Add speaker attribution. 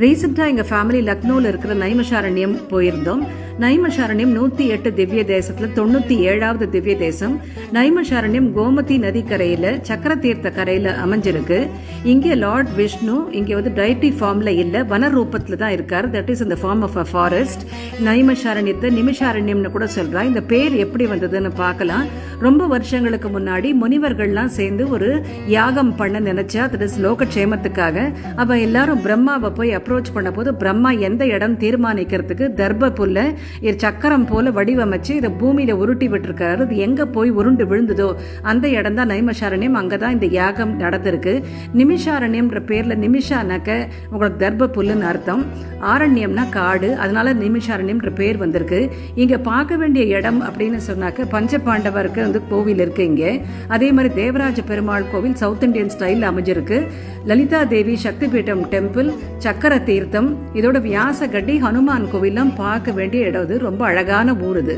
Speaker 1: ரீசெண்டாக எங்கள் ஃபேமிலி லக்னோவில் இருக்கிற நைமஷாரண்யம் போயிருந்தோம். நைமஷாரண்யம் 108 திவ்ய தேசத்தில் 97வது திவ்ய தேசம். நைமஷாரண்யம் கோமதி நதி கரையில் சக்கரதீர்த்த கரையில் அமைஞ்சிருக்கு. இங்கே லார்ட் விஷ்ணு இங்கே டைட்டி ஃபார்மில் இல்லை, வன ரூபத்தில் தான் இருக்கார். தட் இஸ் இந்த ஃபார்ம் ஆஃப் அ ஃபாரஸ்ட். நைமஷாரண்யத்தை நிமிஷாரண்யம்னு கூட சொல்றா. இந்த பேர் எப்படி வந்ததுன்னு பார்க்கலாம். ரொம்ப வருஷங்களுக்கு முன்னாடி முனிவர்கள்லாம் சேர்ந்து ஒரு யாகம் பண்ண நினைச்சா, தட் இஸ் லோகக்ஷேமத்துக்காக. அப்ப எல்லாரும் பிரம்மாவை போய் அப்ரோச் பண்ண போது பிரம்மா எந்த இடம் தீர்மானிக்கிறதுக்கு தர்ப புல்ல சக்கரம் போல வடிவமைச்சு இதை பூமியில உருட்டி விட்டுருக்காரு. அது எங்க போய் உருண்டு விழுந்ததோ அந்த இடம் தான் நைமஷாரண்யம். அங்கதான் இந்த யாகம் நடந்திருக்கு. நிமிஷாரண்யம்ன்ற பேர்ல நிமிஷானாக்க உங்களுக்கு தர்ப புல்லுன்னு அர்த்தம், ஆரண்யம்னா காடு, அதனால நிமிஷாரண்யம்ன்ற பேர் வந்திருக்கு. இங்க பார்க்க வேண்டிய இடம் அப்படின்னு சொன்னாக்க பஞ்ச பாண்டவருக்கு கோவில் இருக்கு இங்க. அதே மாதிரி தேவராஜ பெருமாள் கோவில் சவுத் இந்தியன் ஸ்டைல் அமைஞ்சிருக்கு. லலிதா தேவி சக்தி பீட்டம் டெம்பிள், சக்கர தீர்த்தம், இதோட வியாசகட்டி, ஹனுமான் கோவில்லாம் பார்க்க வேண்டிய இடம். ரொம்ப அழகான ஊர் இது.